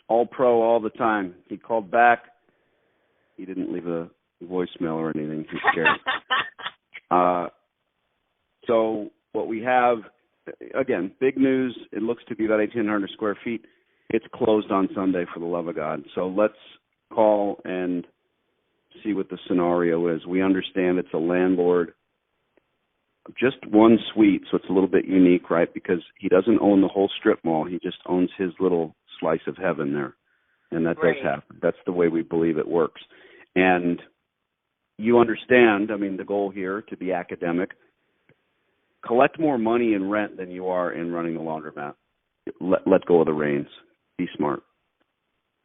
all pro all the time. He called back. He didn't leave a voicemail or anything. He's scared. So what we have, again, big news. It looks to be about 1,800 square feet. It's closed on Sunday, for the love of God. So let's call and see what the scenario is. We understand it's a landlord, just one suite, so it's a little bit unique, right? Because he doesn't own the whole strip mall. He just owns his little slice of heaven there. And that does happen. That's the way we believe it works. And you understand, I mean, the goal here, to be academic, collect more money in rent than you are in running the laundromat. Let go of the reins. Be smart.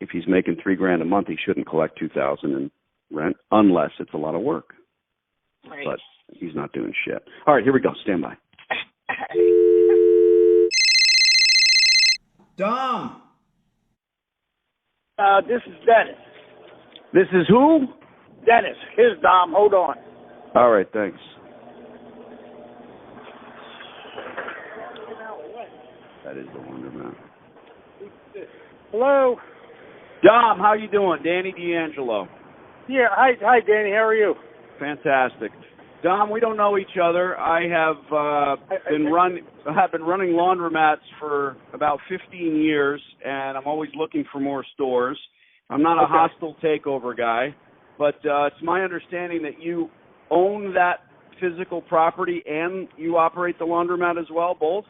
If he's making $3,000 a month, he shouldn't collect $2,000 in rent unless it's a lot of work. Right. But he's not doing shit. All right, here we go. Stand by. Dom. This is Dennis. This is who? Dennis. Here's Dom. Hold on. All right, thanks. That is the Laundromat. Hello. Dom, how you doing? Danny D'Angelo. Yeah. Hi, Danny. How are you? Fantastic. Dom, we don't know each other. I have been running laundromats for about 15 years, and I'm always looking for more stores. I'm not a hostile takeover guy, but it's my understanding that you own that physical property and you operate the laundromat as well, both?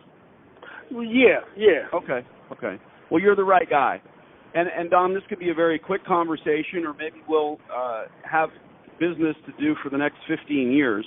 Yeah. Okay. Well, you're the right guy. And Dom, this could be a very quick conversation, or maybe we'll have business to do for the next 15 years.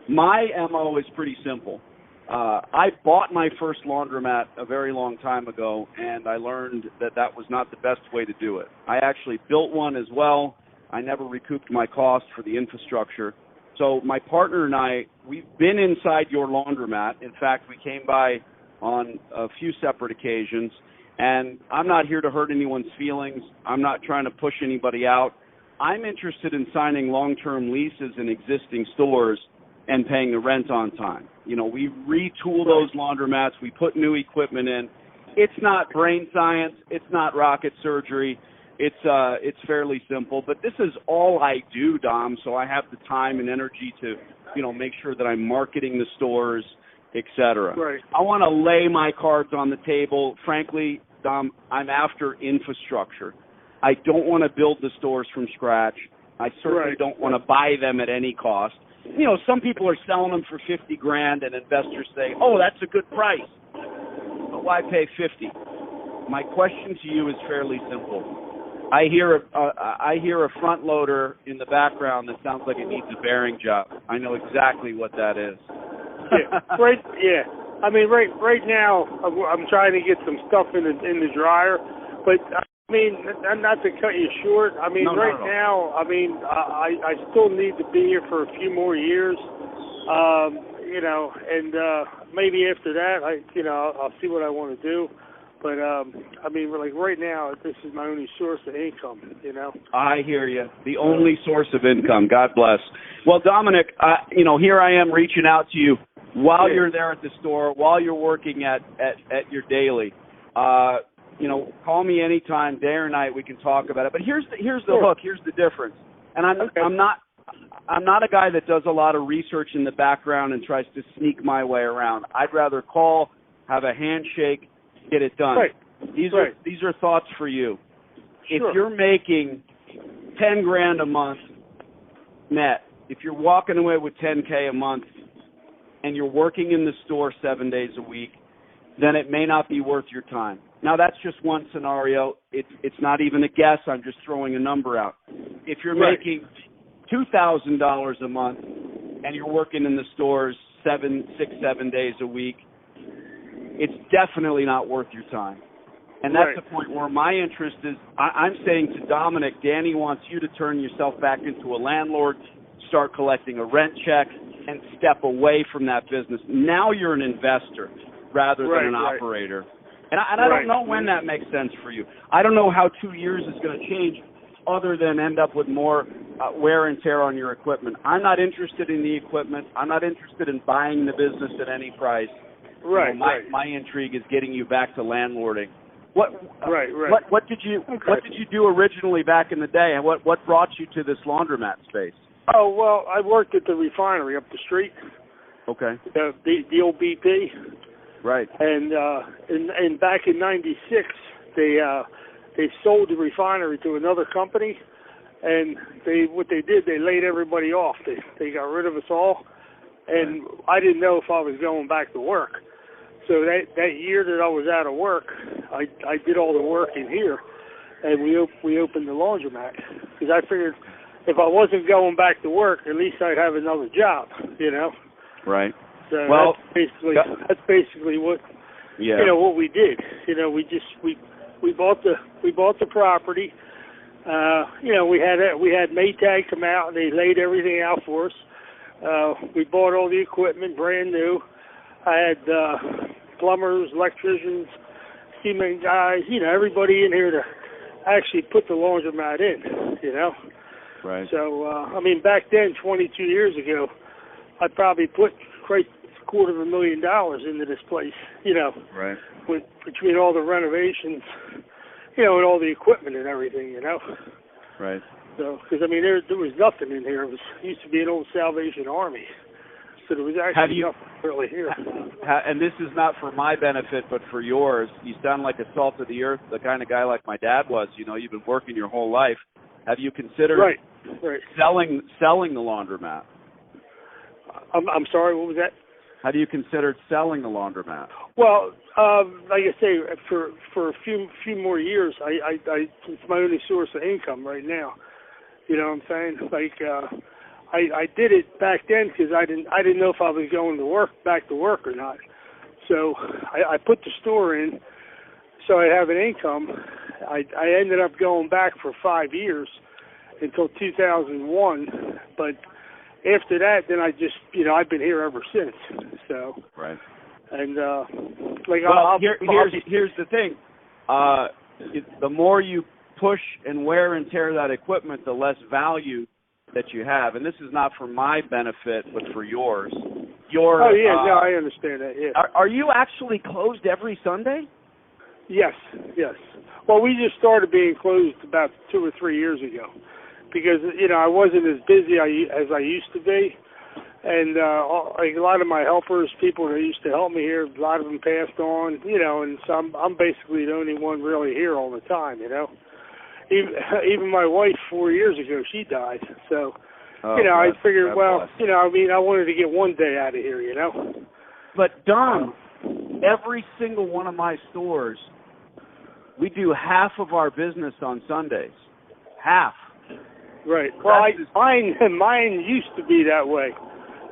My MO is pretty simple. I bought my first laundromat a very long time ago, and I learned that that was not the best way to do it. I actually built one as well. I never recouped my cost for the infrastructure. So my partner and I, we've been inside your laundromat. In fact, we came by on a few separate occasions, and I'm not here to hurt anyone's feelings. I'm not trying to push anybody out. I'm interested in signing long-term leases in existing stores and paying the rent on time. You know, we retool those laundromats. We put new equipment in. It's not brain science. It's not rocket surgery. It's fairly simple. But this is all I do, Dom, so I have the time and energy to, you know, make sure that I'm marketing the stores, et cetera. Right. I want to lay my cards on the table. Frankly, Dom, I'm after infrastructure. I don't want to build the stores from scratch. I certainly don't want to buy them at any cost. You know, some people are selling them for $50,000, and investors say, "Oh, that's a good price." But why pay $50,000? My question to you is fairly simple. I hear a front loader in the background that sounds like it needs a bearing job. I know exactly what that is. Yeah. I mean, right now, I'm trying to get some stuff in the dryer, but I mean, not to cut you short. I mean, now, I mean, I still need to be here for a few more years, you know, and maybe after that, I'll see what I want to do. But I mean, like right now, this is my only source of income. You know. I hear you. The only source of income. God bless. Well, Dominick, you know, here I am reaching out to you while you're there at the store, while you're working at your daily. You know, call me anytime, day or night. We can talk about it. But here's the hook. Here's the difference. And I'm not a guy that does a lot of research in the background and tries to sneak my way around. I'd rather call, have a handshake, get it done. These are thoughts for you. If you're making $10,000 a month net, if you're walking away with $10K a month, and you're working in the store 7 days a week, then it may not be worth your time. Now, that's just one scenario. It's not even a guess. I'm just throwing a number out. If you're making $2,000 a month and you're working in the stores 7 days a week, it's definitely not worth your time. And that's the point where my interest is. I'm saying to Dominick, Danny wants you to turn yourself back into a landlord, start collecting a rent check, and step away from that business. Now you're an investor rather than an operator. And I don't know when that makes sense for you. I don't know how 2 years is going to change other than end up with more wear and tear on your equipment. I'm not interested in the equipment. I'm not interested in buying the business at any price. My intrigue is getting you back to landlording. What Right. what did you do originally back in the day, and what brought you to this laundromat space? Oh, well, I worked at the refinery up the street. Okay. The old BP. Right. And back in '96, they sold the refinery to another company, and what they did, they laid everybody off. They got rid of us all, and I didn't know if I was going back to work. So that year that I was out of work, I did all the work in here, and we opened the laundromat because I figured if I wasn't going back to work, at least I'd have another job, you know. Right. So well, that's basically what what we did. You know, we bought the property. We had Maytag come out and they laid everything out for us. We bought all the equipment brand new. I had plumbers, electricians, cement guys, everybody in here to actually put the laundromat in, Right. So, back then, 22 years ago, I probably put $250,000 into this place, Right. Between all the renovations, and all the equipment and everything, Right. So, because, there was nothing in here. It used to be an old Salvation Army. So there was actually nothing really here. And this is not for my benefit, but for yours. You sound like a salt of the earth, the kind of guy like my dad was. You've been working your whole life. Have you considered selling the laundromat? I'm sorry, what was that? Have you considered selling the laundromat? Well, like I say, for a few more years, it's my only source of income right now. You know what I'm saying? Like, I did it back then because I didn't know if I was going to back to work or not. So I put the store in so I have an income. I ended up going back for 5 years until 2001, but after that, then I just, I've been here ever since. So right. And here's the thing: the more you push and wear and tear that equipment, the less value that you have. And this is not for my benefit, but for yours. I understand that. Yeah. Are you actually closed every Sunday? Yes. Well, we just started being closed about 2 or 3 years ago because I wasn't as busy as I used to be, and a lot of my helpers, people that used to help me here, a lot of them passed on, and so I'm basically the only one really here all the time, Even my wife 4 years ago, she died. So, I figured, I wanted to get one day out of here, But, Don, every single one of my stores, we do half of our business on Sundays. Half. Right. Well, mine used to be that way.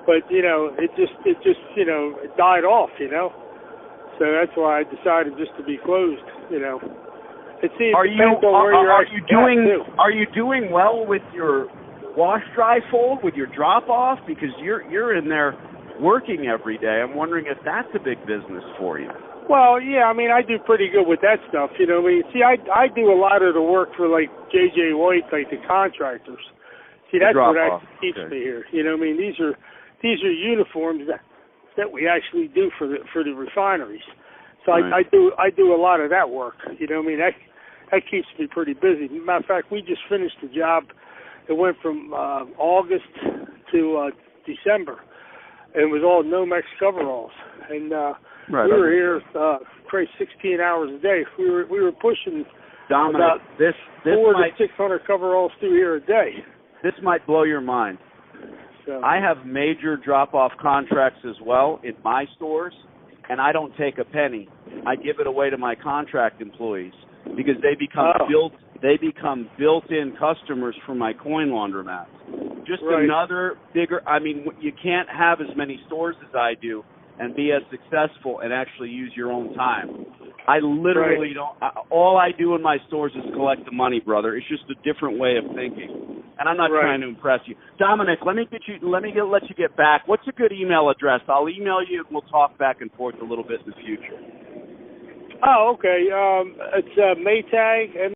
But, it just it died off, So that's why I decided just to be closed, Are you doing well with your wash dry fold, with your drop off? Because you're in there working every day. I'm wondering if that's a big business for you. Well, yeah, I do pretty good with that stuff. See, I do a lot of the work for like J.J. White, like the contractors. See, that's what actually keeps me here. These are uniforms that we actually do for the refineries. So right. I do a lot of that work. That keeps me pretty busy. Matter of fact, we just finished the job. It went from August to December. And it was all Nomex coveralls. And we were here 16 hours a day. We were pushing Dominick, about this 400 to 600 coveralls through here a day. This might blow your mind. So, I have major drop-off contracts as well in my stores, and I don't take a penny. I give it away to my contract employees because they become built-in customers for my coin laundromats. Just another bigger. You can't have as many stores as I do and be as successful and actually use your own time. I literally don't. All I do in my stores is collect the money, brother. It's just a different way of thinking, and I'm not trying to impress you. Dominick, let me let you get back. What's a good email address? I'll email you, and we'll talk back and forth a little bit in the future. Oh, okay. It's Maytag.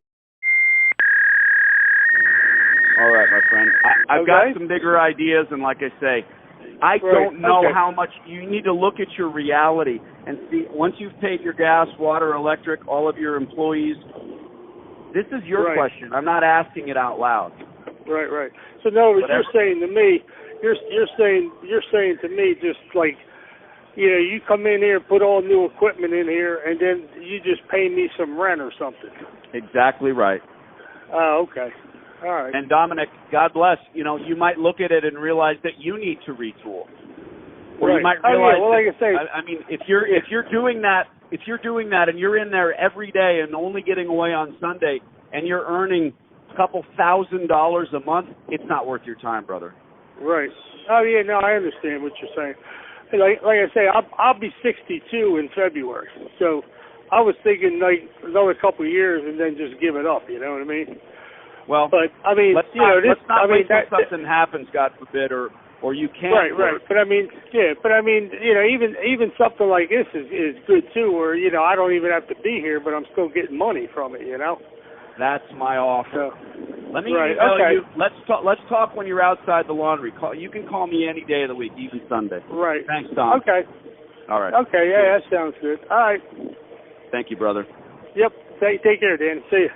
All right, my friend. I've got some bigger ideas, and like I say, I don't know Okay. how much. You need to look at your reality and see, once you've paid your gas, water, electric, all of your employees, this is your question. I'm not asking it out loud. Right. So in other words, you're saying to me, you're saying to me, just like, you come in here, put all new equipment in here, and then you just pay me some rent or something. Exactly right. Oh, okay. All right. And Dominick, God bless, you might look at it and realize that you need to retool. Or you might realize like I say, I mean, if you're doing that and you're in there every day and only getting away on Sunday and you're earning a couple $1,000s a month, it's not worth your time, brother. Right. Oh yeah, no, I understand what you're saying. Like I say, I'll be 62 in February, so I was thinking like another couple of years and then just give it up. You know what I mean? Well, but I mean, let's not wait till something happens, God forbid, or you can't. Right. But I mean, even something like this is good too, where I don't even have to be here, but I'm still getting money from it. That's my offer. So, let me email you. Let's talk when you're outside the laundry. You can call me any day of the week, even Sunday. Right. Thanks, Tom. Okay. All right. Okay. Yeah, that sounds good. All right. Thank you, brother. Yep. Take care, Dan. See you.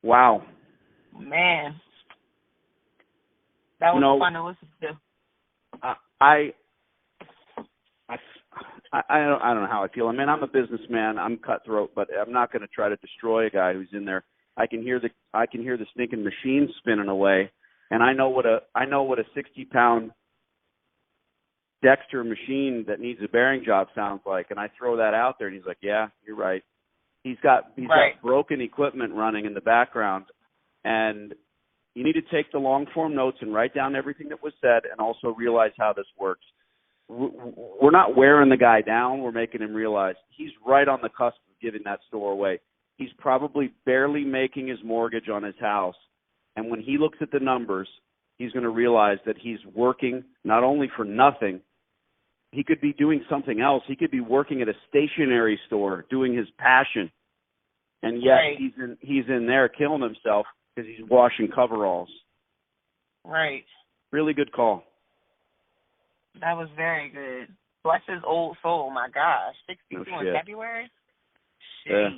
Wow. Man, that was fun to listen to. I don't know how I feel. I mean, I'm a businessman. I'm cutthroat, but I'm not going to try to destroy a guy who's in there. I can hear the stinking machine spinning away, and I know what a 60-pound Dexter machine that needs a bearing job sounds like. And I throw that out there, and he's like, "Yeah, you're right." He's got broken equipment running in the background, and you need to take the long form notes and write down everything that was said, and also realize how this works. We're not wearing the guy down. We're making him realize he's right on the cusp of giving that store away. He's probably barely making his mortgage on his house. And when he looks at the numbers, he's going to realize that he's working not only for nothing, he could be doing something else. He could be working at a stationery store doing his passion. And yet he's in there killing himself because he's washing coveralls. Right. Really good call. That was very good. Bless his old soul, my gosh. 62 in February? Sheesh. Yeah.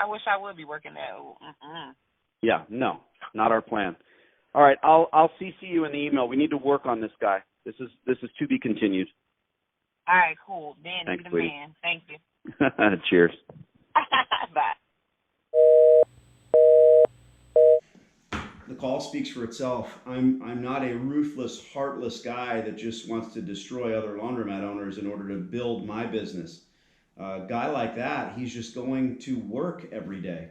I wish I would be working that old. Yeah, no, not our plan. All right, I'll CC you in the email. We need to work on this guy. This is to be continued. All right, cool. Dan, thanks, you the man. Thank you. Cheers. Bye. The call speaks for itself. I'm not a ruthless, heartless guy that just wants to destroy other laundromat owners in order to build my business. A guy like that, he's just going to work every day.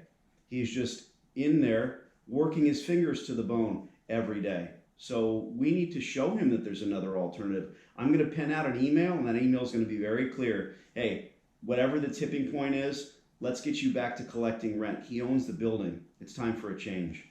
He's just in there working his fingers to the bone every day. So we need to show him that there's another alternative. I'm going to pen out an email, and that email is going to be very clear. Hey, whatever the tipping point is, let's get you back to collecting rent. He owns the building. It's time for a change.